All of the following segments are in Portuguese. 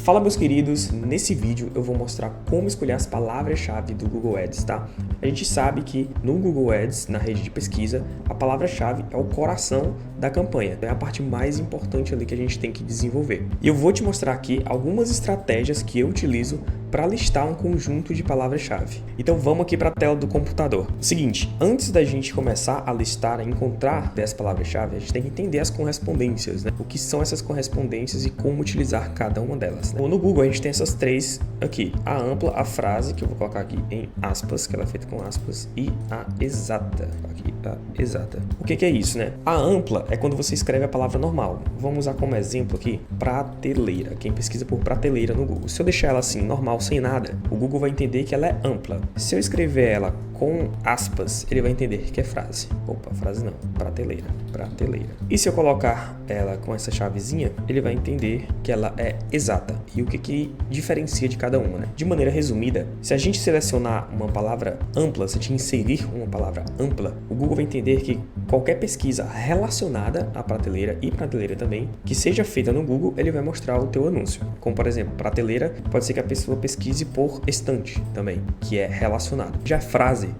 Fala meus queridos, nesse vídeo eu vou mostrar como escolher as palavras-chave do Google Ads, tá? A gente sabe que no Google Ads, na rede de pesquisa, a palavra-chave é o coração da campanha, é a parte mais importante ali que a gente tem que desenvolver. E eu vou te mostrar aqui algumas estratégias que eu utilizo para listar um conjunto de palavras-chave. Então vamos aqui para a tela do computador. Seguinte, antes da gente começar a listar, a encontrar as palavras-chave, a gente tem que entender as correspondências, né? O que são essas correspondências e como utilizar cada uma delas, né? No Google a gente tem essas três aqui: a ampla, a frase, que eu vou colocar aqui em aspas, que ela é feita com aspas, e a exata. Aqui, a exata. O que é isso, né? A ampla é quando você escreve a palavra normal. Vamos usar como exemplo aqui prateleira. Quem pesquisa por prateleira no Google. Se eu deixar ela assim, normal, sem nada, o Google vai entender que ela é ampla. Se eu escrever ela com aspas, ele vai entender que é frase. Opa, frase não, prateleira, prateleira. E se eu colocar ela com essa chavezinha, ele vai entender que ela é exata. E o que diferencia de cada uma, né? De maneira resumida, se a gente selecionar uma palavra ampla, se a gente inserir uma palavra ampla, o Google vai entender que qualquer pesquisa relacionada à prateleira e prateleira também, que seja feita no Google, ele vai mostrar o teu anúncio. Como por exemplo, prateleira, pode ser que a pessoa pesquise por estante também, que é relacionado. Já frase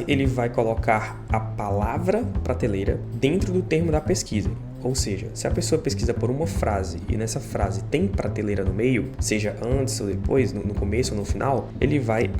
ele vai colocar a palavra prateleira dentro do termo da pesquisa. Ou seja, se a pessoa pesquisa por uma frase e nessa frase tem prateleira no meio, seja antes ou depois, no começo ou no final, ele vai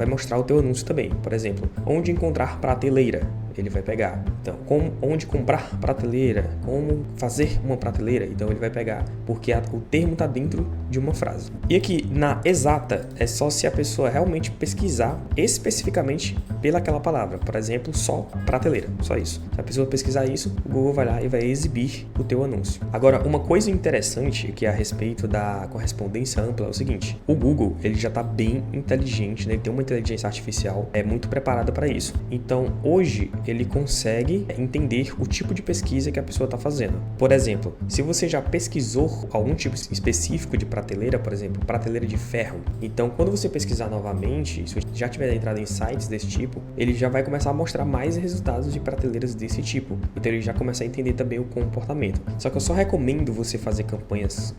mostrar o teu anúncio também. Por exemplo, onde encontrar prateleira? Ele vai pegar. Então, onde comprar prateleira? Como fazer uma prateleira? Então, ele vai pegar, porque o termo está dentro de uma frase. E aqui, na exata, é só se a pessoa realmente pesquisar especificamente pelaquela palavra. Por exemplo, só prateleira, só isso. Se a pessoa pesquisar isso, o Google vai lá e vai exibir o teu anúncio. Agora, uma coisa interessante que é a respeito da correspondência ampla é o seguinte: o Google, ele já está bem inteligente, né? Ele tem uma inteligência artificial muito preparada para isso. Então, hoje, ele consegue entender o tipo de pesquisa que a pessoa está fazendo. Por exemplo, se você já pesquisou algum tipo específico de prateleira, por exemplo, prateleira de ferro, então quando você pesquisar novamente, se você já tiver entrado em sites desse tipo, ele já vai começar a mostrar mais resultados de prateleiras desse tipo. Então ele já começa a entender também o comportamento. Só que eu só recomendo você fazer campanhas,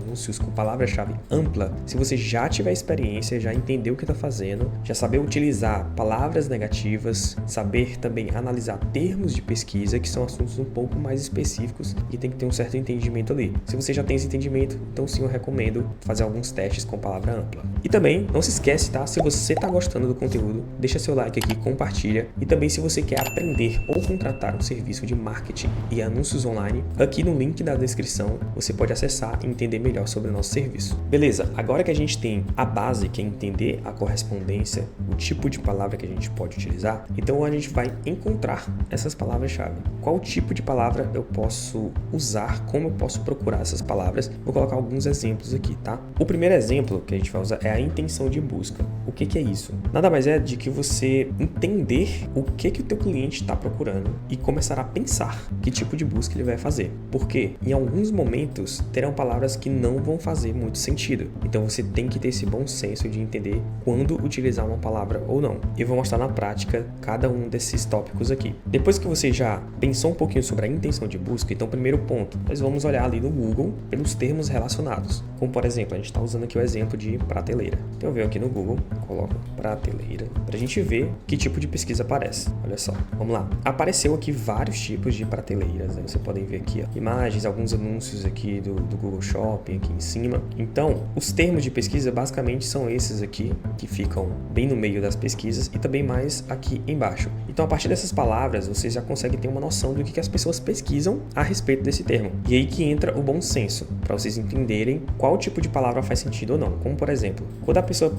anúncios com palavra-chave ampla, se você já tiver experiência, já entendeu o que está fazendo, já saber utilizar palavras negativas, saber também analisar termos de pesquisa, que são assuntos um pouco mais específicos e tem que ter um certo entendimento ali. Se você já tem esse entendimento, então sim, eu recomendo fazer alguns testes com palavra ampla. E também, não se esquece, tá? Se você está gostando do conteúdo, deixa seu like aqui, compartilha. E também, se você quer aprender ou contratar um serviço de marketing e anúncios online, aqui no link da descrição, você pode acessar e entender melhor sobre o nosso serviço. Beleza, agora que a gente tem a base, que é entender a correspondência, o tipo de palavra que a gente pode utilizar, então a gente vai encontrar essas palavras-chave. Qual tipo de palavra eu posso usar, como eu posso procurar essas palavras? Vou colocar alguns exemplos aqui, tá? O primeiro exemplo que a gente vai usar é a intenção de busca. O que é isso? Nada mais é de que você entender o que o teu cliente está procurando e começar a pensar que tipo de busca ele vai fazer. Porque em alguns momentos terão palavras que não vão fazer muito sentido. Então você tem que ter esse bom senso de entender quando utilizar uma palavra ou não. Eu vou mostrar na prática cada um desses tópicos aqui. Depois que você já pensou um pouquinho sobre a intenção de busca, então primeiro ponto, nós vamos olhar ali no Google pelos termos relacionados. Como por exemplo, a gente está usando aqui o exemplo de prateleira. Então eu venho aqui no Google, coloco prateleira, para a gente ver que tipo de pesquisa aparece. Olha só, vamos lá. Apareceu aqui vários tipos de prateleiras, né? Você podem ver aqui, ó, imagens, alguns anúncios aqui do Google Shopping aqui em cima. Então, os termos de pesquisa basicamente são esses aqui, que ficam bem no meio das pesquisas e também mais aqui embaixo. Então, a partir dessas palavras, você já consegue ter uma noção do que as pessoas pesquisam a respeito desse termo. E aí que entra o bom senso, para vocês entenderem qual tipo de palavra faz sentido ou não. Como, por exemplo, quando a pessoa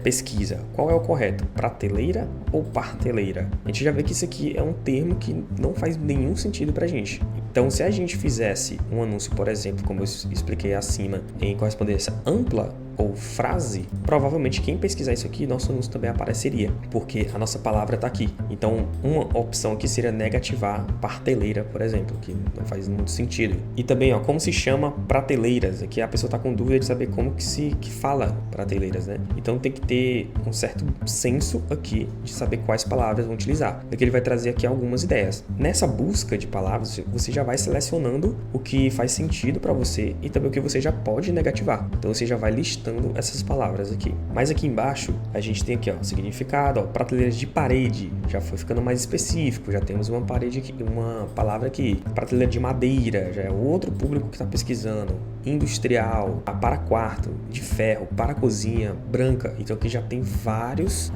pesquisa qual é o correto, prateleira ou parteleira, a gente já vê que isso aqui é um termo que não faz nenhum sentido pra gente. Então, se a gente fizesse um anúncio, por exemplo, como eu expliquei acima, em correspondência ampla, ou frase, provavelmente quem pesquisar isso aqui, nosso anúncio também apareceria, porque a nossa palavra está aqui. Então, uma opção aqui seria negativar prateleira, por exemplo, que não faz muito sentido. E também, como se chama prateleiras? Aqui a pessoa está com dúvida de saber como que fala prateleiras, né? Então, tem que ter um certo senso aqui de saber quais palavras vão utilizar. Daqui ele vai trazer aqui algumas ideias. Nessa busca de palavras, você já vai selecionando o que faz sentido para você e também o que você já pode negativar. Então, você já vai listando essas palavras aqui. Mas aqui embaixo, a gente tem aqui, significado, prateleiras de parede, já foi ficando mais específico, já temos uma parede aqui, uma palavra aqui, prateleira de madeira, já é outro público que está pesquisando, industrial, para quarto, de ferro, para cozinha, branca. Então aqui já tem várias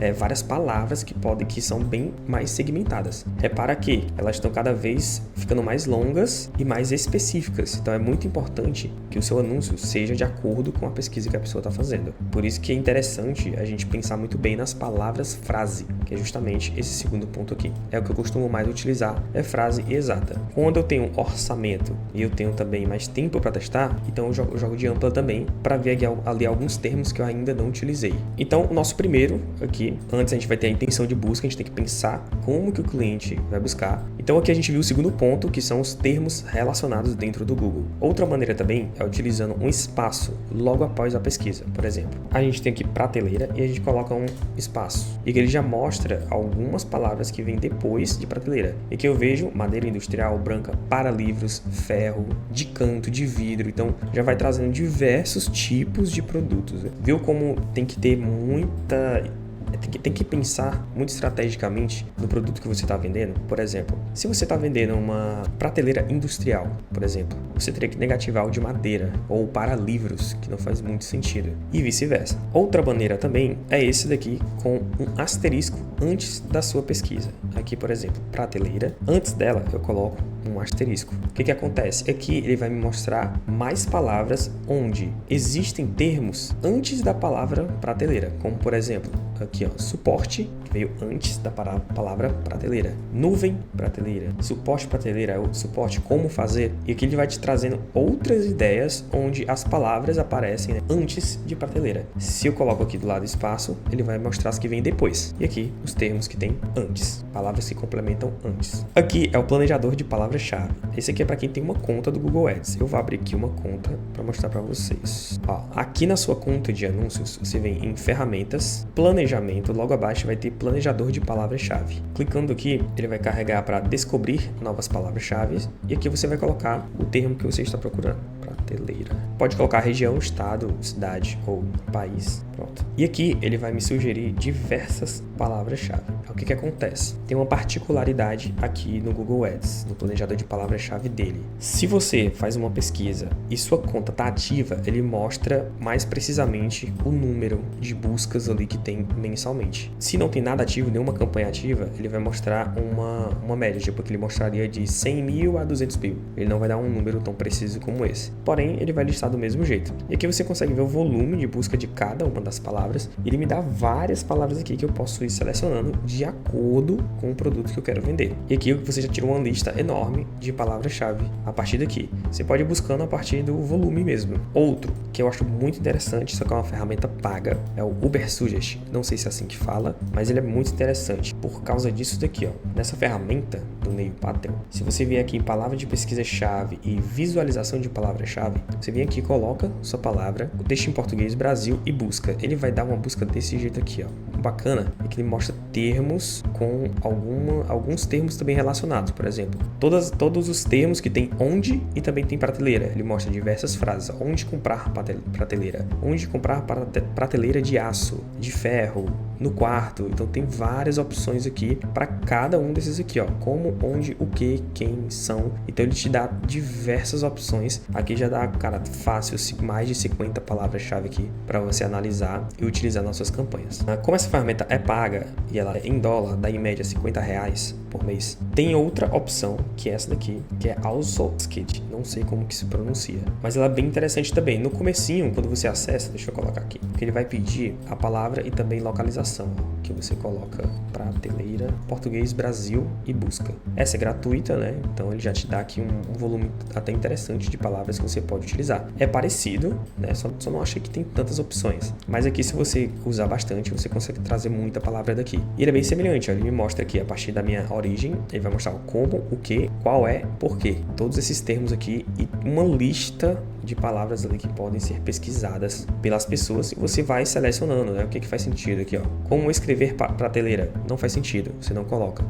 palavras que são bem mais segmentadas. Repara que elas estão cada vez ficando mais longas e mais específicas. Então é muito importante que o seu anúncio seja de acordo com a pesquisa que a pessoa está fazendo. Por isso que é interessante a gente pensar muito bem nas palavras frase, que é justamente esse segundo ponto aqui. É o que eu costumo mais utilizar, é frase exata. Quando eu tenho orçamento e eu tenho também mais tempo para testar, então eu jogo de ampla também para ver ali alguns termos que eu ainda não utilizei. Então o nosso primeiro aqui, antes a gente vai ter a intenção de busca, a gente tem que pensar como que o cliente vai buscar. Então aqui a gente viu o segundo ponto, que são os termos relacionados dentro do Google. Outra maneira também é utilizando um espaço logo após a pesquisa. Por exemplo, a gente tem aqui prateleira e a gente coloca um espaço. E que ele já mostra algumas palavras que vêm depois de prateleira. E que eu vejo madeira industrial, branca, para livros, ferro, de canto, de vidro. Então já vai trazendo diversos tipos de produtos. Viu como tem que ter tem que pensar muito estrategicamente no produto que você está vendendo? Por exemplo, se você está vendendo uma prateleira industrial, por exemplo, você teria que negativar o de madeira ou para livros, que não faz muito sentido, e vice-versa. Outra maneira também é esse daqui com um asterisco antes da sua pesquisa. Aqui, por exemplo, prateleira, antes dela eu coloco um asterisco. O que acontece? Aqui ele vai me mostrar mais palavras onde existem termos antes da palavra prateleira, como por exemplo, aqui suporte, que veio antes da palavra prateleira, nuvem, prateleira, suporte prateleira, é o suporte como fazer, e aqui ele vai te trazendo outras ideias onde as palavras aparecem, né, antes de prateleira. Se eu coloco aqui do lado espaço, ele vai mostrar as que vêm depois, e aqui os termos que tem antes, palavras que complementam antes. Aqui é o planejador de palavra-chave. Esse aqui é para quem tem uma conta do Google Ads. Eu vou abrir aqui uma conta para mostrar para vocês. Aqui na sua conta de anúncios, você vem em ferramentas, planejamento, logo abaixo vai ter planejador de palavra-chave. Clicando aqui, ele vai carregar para descobrir novas palavras-chave e aqui você vai colocar o termo que você está procurando. Prateleira. Pode colocar região, estado, cidade ou país. Pronto. E aqui ele vai me sugerir diversas palavras-chave. O que acontece? Tem uma particularidade aqui no Google Ads, no planejador de palavra-chave dele. Se você faz uma pesquisa e sua conta está ativa, ele mostra mais precisamente o número de buscas ali que tem mensalmente. Se não tem nada ativo, nenhuma campanha ativa, ele vai mostrar uma média, tipo que ele mostraria de 100 mil a 200 mil. Ele não vai dar um número tão preciso como esse. Porém, ele vai listar do mesmo jeito. E aqui você consegue ver o volume de busca de cada uma das palavras. Ele me dá várias palavras aqui que eu posso ir selecionando de acordo com o produto que eu quero vender. E aqui você já tira uma lista enorme de palavras-chave a partir daqui. Você pode ir buscando a partir do volume mesmo. Outro que eu acho muito interessante, só que é uma ferramenta paga, é o Ubersuggest. Não sei se é assim que fala, mas ele é muito interessante por causa disso daqui, nessa ferramenta do Neil Patel. Se você vier aqui em palavra de pesquisa-chave e visualização de palavra-chave, você vem aqui, coloca sua palavra, deixa em português Brasil e busca. Ele vai dar uma busca desse jeito aqui, O bacana é que ele mostra termos com alguns termos também relacionados. Por exemplo, todos os termos que tem onde e também tem prateleira. Ele mostra diversas frases. Onde comprar prateleira? Onde comprar prateleira de aço, de ferro, no quarto. Então tem várias opções aqui para cada um desses aqui, como, onde, o que, quem, são. Então ele te dá diversas opções. Aqui já dá, cara, fácil, mais de 50 palavras-chave aqui para você analisar e utilizar nas suas campanhas. Como essa ferramenta é paga e ela é em dólar, dá em média R$50 por mês. Tem outra opção, que é essa daqui, que é AutoSkit. Não sei como que se pronuncia, mas ela é bem interessante também. No comecinho, quando você acessa, deixa eu colocar aqui, que ele vai pedir a palavra e também localização, que você coloca prateleira, português, Brasil e busca. Essa é gratuita, né? Então ele já te dá aqui um volume até interessante de palavras que você pode utilizar. É parecido, né? Só não achei que tem tantas opções. Mas aqui, se você usar bastante, você consegue trazer muita palavra daqui. E ele é bem semelhante, ó. Ele me mostra aqui a partir da minha origem, ele vai mostrar o como, o que, qual é, por quê. Todos esses termos aqui e uma lista de palavras ali que podem ser pesquisadas pelas pessoas e você vai selecionando, né? O que faz sentido aqui, ó. Como escrever prateleira? Não faz sentido, você não coloca.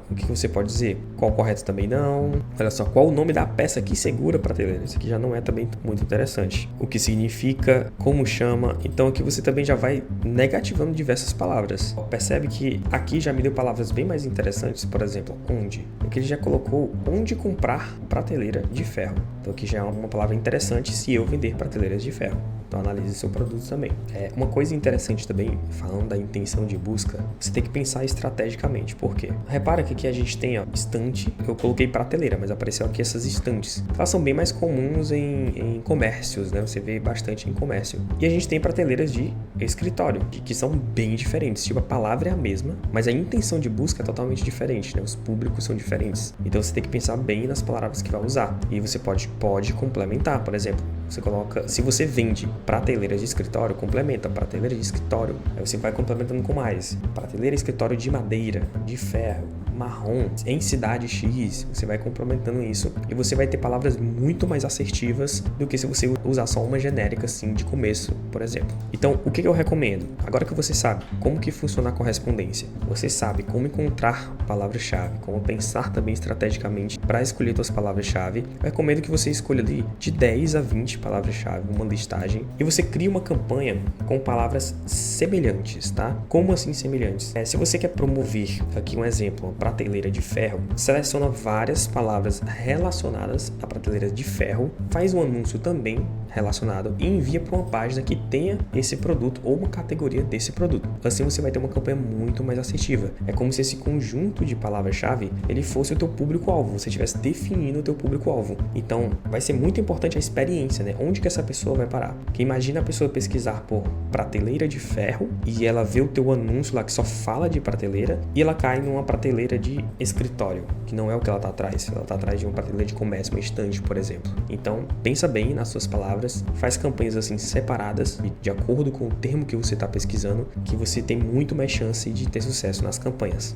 O que você pode dizer? Qual correto também não. Olha só, qual o nome da peça que segura a prateleira? Isso aqui já não é também muito interessante. O que significa, como chama. Então aqui você também já vai negativando diversas palavras. Percebe que aqui já me deu palavras bem mais interessantes, por exemplo, onde. Aqui ele já colocou onde comprar prateleira de ferro. Então aqui já é uma palavra interessante se eu vender prateleiras de ferro. Então analise seu produto também. Uma coisa interessante também, falando da intenção de busca, você tem que pensar estrategicamente. Por quê? Repara que aqui a gente tem, ó, estante. Eu coloquei prateleira, mas apareceu aqui essas estantes. Elas são bem mais comuns em comércios, né? Você vê bastante em comércio. E a gente tem prateleiras de escritório, que são bem diferentes. Tipo, a palavra é a mesma, mas a intenção de busca é totalmente diferente, né? Os públicos são diferentes. Então você tem que pensar bem nas palavras que vai usar. E você pode complementar, por exemplo. Você coloca, se você vende prateleiras de escritório, complementa prateleira de escritório. Aí você vai complementando com mais. Prateleira de escritório de madeira, de ferro, marrom, em cidade X. Você vai complementando isso e você vai ter palavras muito mais assertivas do que se você usar só uma genérica assim de começo, por exemplo. Então, o que eu recomendo? Agora que você sabe como que funciona a correspondência, você sabe como encontrar palavra-chave, como pensar também estrategicamente para escolher suas palavras-chave, eu recomendo que você escolha ali de 10 a 20 palavras-chave, uma listagem, e você cria uma campanha com palavras semelhantes, tá? Como assim semelhantes? Se você quer promover, aqui um exemplo, uma prateleira de ferro, seleciona várias palavras relacionadas à prateleira de ferro, faz um anúncio também relacionado e envia para uma página que tenha esse produto ou uma categoria desse produto. Assim você vai ter uma campanha muito mais assertiva. É como se esse conjunto de palavras-chave ele fosse o teu público-alvo, você estivesse definindo o teu público-alvo. Então, vai ser muito importante a experiência, né? Onde que essa pessoa vai parar? Porque imagina a pessoa pesquisar por prateleira de ferro e ela vê o teu anúncio lá que só fala de prateleira e ela cai numa prateleira de escritório, que não é o que ela está atrás. Ela está atrás de uma prateleira de comércio, uma estante, por exemplo. Então, pensa bem nas suas palavras, faz campanhas assim separadas, de acordo com o termo que você está pesquisando, que você tem muito mais chance de ter sucesso nas campanhas.